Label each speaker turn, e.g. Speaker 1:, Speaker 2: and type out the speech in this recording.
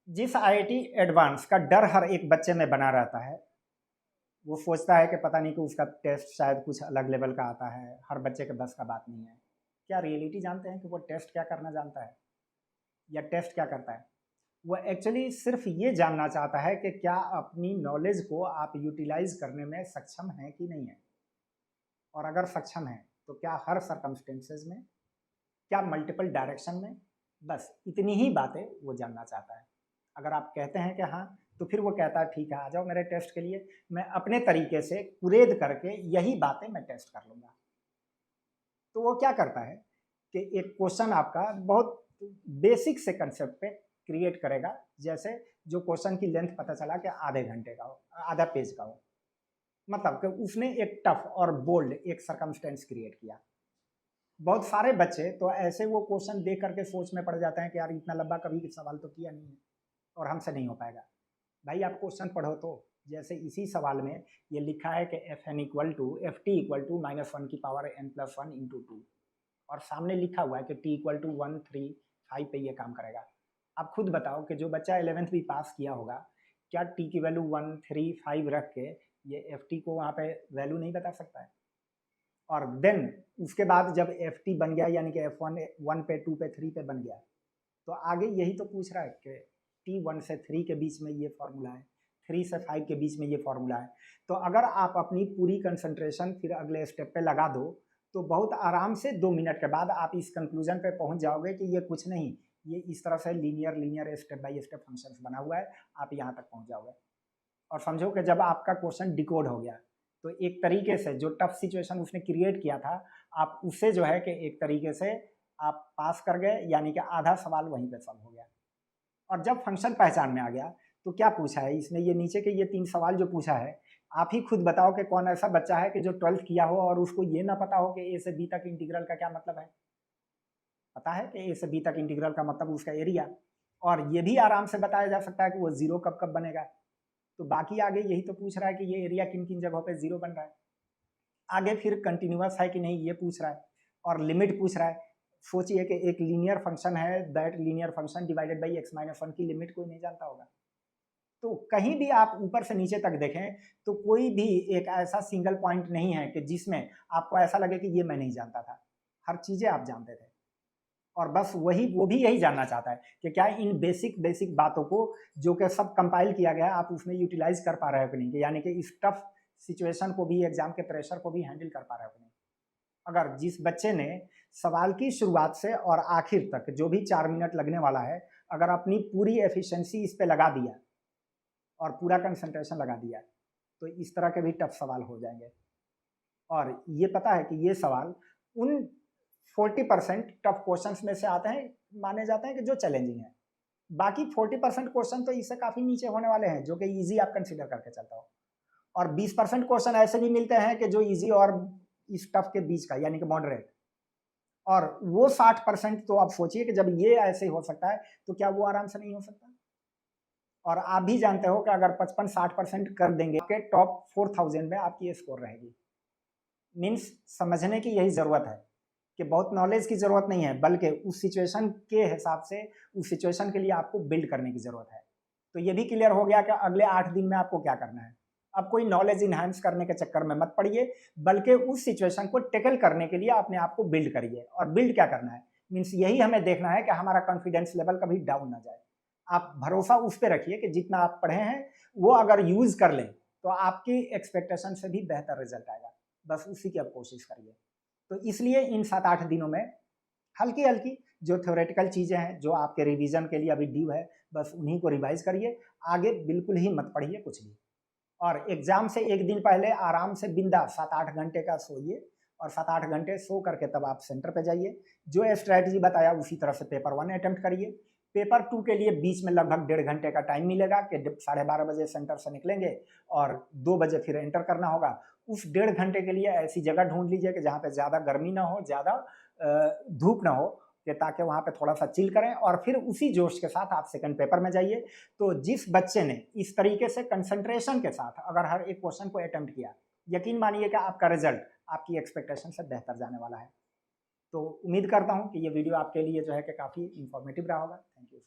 Speaker 1: जिस IIT advance का डर हर एक बच्चे में बना रहता है, वो सोचता है कि पता नहीं कि उसका टेस्ट शायद कुछ अलग लेवल का आता है, हर बच्चे के बस का बात नहीं है। क्या रियलिटी जानते हैं कि वो टेस्ट क्या करना जानता है या टेस्ट क्या करता है? वो एक्चुअली सिर्फ ये जानना चाहता है कि क्या अपनी नॉलेज को आप यूटिलाइज करने में सक्षम हैं कि नहीं है, और अगर सक्षम है तो क्या हर सर्कमस्टेंसेज में, क्या मल्टीपल डायरेक्शन में। बस इतनी ही बातें वो जानना चाहता है। अगर आप कहते हैं कि हाँ, तो फिर वो कहता है ठीक है, आ जाओ मेरे टेस्ट के लिए, मैं अपने तरीके से कुरेद करके यही बातें मैं टेस्ट कर लूँगा। तो वो क्या करता है कि एक क्वेश्चन आपका बहुत बेसिक से कंसेप्ट पे क्रिएट करेगा। जैसे जो क्वेश्चन की लेंथ पता चला कि आधे घंटे का हो, आधा पेज का हो, मतलब कि उसने एक टफ और बोल्ड एक सर्कमस्टेंस क्रिएट किया। बहुत सारे बच्चे तो ऐसे वो क्वेश्चन देख करके सोच में पड़ जाते हैं कि यार इतना लंबा कभी सवाल तो किया नहीं है और हमसे नहीं हो पाएगा। भाई आप क्वेश्चन पढ़ो तो। जैसे इसी सवाल में ये लिखा है कि F N equal to F T equal to -1 की पावर एन प्लस 1 इंटू 2, और सामने लिखा हुआ है कि टी इक्वल टू 1 3 5 पे ये काम करेगा। आप खुद बताओ कि जो बच्चा 11th भी पास किया होगा, क्या टी की वैल्यू 1 3 5 रख के ये एफ टी को वहाँ पे वैल्यू नहीं बता सकता है? और देन उसके बाद जब एफ टी बन गया, यानी कि एफ वन 1 पे 2 पे 3 पे बन गया, तो आगे यही तो पूछ रहा है कि टी 1 से 3 के बीच में ये फॉर्मूला है, 3 से 5 के बीच में ये फॉर्मूला है। तो अगर आप अपनी पूरी कंसंट्रेशन फिर अगले स्टेप पे लगा दो, तो बहुत आराम से 2 मिनट के बाद आप इस कंक्लूजन पे पहुंच जाओगे कि ये कुछ नहीं, ये इस तरह से linear step by step function बना हुआ है, आप यहाँ तक पहुंच जाओगे। और समझो कि जब आपका क्वेश्चन डिकोड हो गया, तो एक तरीके से जो टफ सिचुएशन उसने क्रिएट किया था, आप उससे जो है कि एक तरीके से आप पास कर गए, यानी कि आधा सवाल वहीं पे सॉल्व हो गया। और जब फंक्शन पहचान में आ गया, तो क्या पूछा है इसने, ये नीचे के ये 3 सवाल जो पूछा है, आप ही खुद बताओ कि कौन ऐसा बच्चा है कि जो 12th किया हो और उसको ये ना पता हो कि ए से बी तक इंटीग्रल का क्या मतलब है। पता है कि ए से बी तक इंटीग्रल का मतलब उसका एरिया, और ये भी आराम से बताया जा सकता है कि वो जीरो कब कब बनेगा। तो बाकी आगे यही तो पूछ रहा है कि ये एरिया किन किन जगहों पे जीरो बन रहा है। आगे फिर कंटिन्यूअस है कि नहीं ये पूछ रहा है, और लिमिट पूछ रहा है। सोचिए कि एक लीनियर फंक्शन है, that linear function divided by x minus 1 की लिमिट कोई नहीं जानता होगा। तो कहीं भी आप ऊपर से नीचे तक देखें तो कोई भी एक ऐसा सिंगल पॉइंट नहीं है कि जिसमें आपको ऐसा लगे कि ये मैं नहीं जानता था। हर चीजें आप जानते थे, और बस वही वो भी यही जानना चाहता है कि क्या इन बेसिक बेसिक बातों को जो कि सब कंपाइल किया गया है, आप उसमें यूटिलाइज कर पा रहे हो कि नहीं, यानी कि इस टफ सिचुएशन को भी, एग्जाम के प्रेशर को भी हैंडल कर पा रहे हो कि नहीं। अगर जिस बच्चे ने सवाल की शुरुआत से और आखिर तक जो भी 4 मिनट लगने वाला है, अगर अपनी पूरी एफिशिएंसी इस पे लगा दिया और पूरा कंसंट्रेशन लगा दिया, तो इस तरह के भी टफ सवाल हो जाएंगे। और ये पता है कि ये सवाल उन 40% टफ क्वेश्चन में से आते हैं, माने जाते हैं कि जो चैलेंजिंग है। बाकी 40% क्वेश्चन तो इससे काफी नीचे होने वाले हैं, जो कि इजी आप कंसिडर करके चलता हो। और 20% क्वेश्चन ऐसे भी मिलते हैं कि जो इजी और इस टफ के बीच का, यानी कि मॉडरेट। और वो 60% तो आप सोचिए कि जब ये ऐसे हो सकता है, तो क्या वो आराम से नहीं हो सकता। और आप भी जानते हो कि अगर 55-60% कर देंगे, आपके टॉप 4000 में आपकी स्कोर रहेगी। मीन्स समझने की यही जरूरत है कि बहुत नॉलेज की जरूरत नहीं है, बल्कि उस सिचुएशन के हिसाब से, उस सिचुएशन के लिए आपको बिल्ड करने की जरूरत है। तो ये भी क्लियर हो गया कि अगले 8 दिन में आपको क्या करना है। अब कोई नॉलेज इनहांस करने के चक्कर में मत पड़िए, बल्कि उस सिचुएशन को टेकल करने के लिए अपने आप को बिल्ड करिए। और बिल्ड क्या करना है, मीन्स यही हमें देखना है कि हमारा कॉन्फिडेंस लेवल कभी डाउन ना जाए। आप भरोसा उस पर रखिए कि जितना आप पढ़े हैं वो अगर यूज कर लें, तो आपकी एक्सपेक्टेशन से भी बेहतर रिजल्ट आएगा। बस उसी की आप कोशिश करिए। तो इसलिए इन 7-8 दिनों में हल्की हल्की जो थ्योरेटिकल चीज़ें हैं, जो आपके रिवीजन के लिए अभी ड्यू है, बस उन्हीं को रिवाइज करिए। आगे बिल्कुल ही मत पढ़िए कुछ भी। और एग्जाम से एक दिन पहले आराम से बिंदास 7-8 घंटे का सोइए, और 7-8 घंटे सो करके तब आप सेंटर पे जाइए। जो स्ट्रैटेजी बताया उसी तरह से पेपर 1 अटेम्प्ट करिए। पेपर 2 के लिए बीच में लगभग 1.5 घंटे का टाइम मिलेगा कि 12:30 बजे सेंटर से निकलेंगे और 2 बजे फिर एंटर करना होगा। उस 1.5 घंटे के लिए ऐसी जगह ढूंढ लीजिए कि जहाँ पे ज़्यादा गर्मी ना हो, ज़्यादा धूप ना हो, कि ताकि वहाँ पे थोड़ा सा चिल करें, और फिर उसी जोश के साथ आप सेकंड पेपर में जाइए। तो जिस बच्चे ने इस तरीके से कंसंट्रेशन के साथ अगर हर एक क्वेश्चन को अटेम्प्ट किया, यकीन मानिए कि आपका रिजल्ट आपकी एक्सपेक्टेशन से बेहतर जाने वाला है। तो उम्मीद करता हूँ कि ये वीडियो आपके लिए जो है कि काफ़ी इंफॉर्मेटिव रहा होगा। Thank you.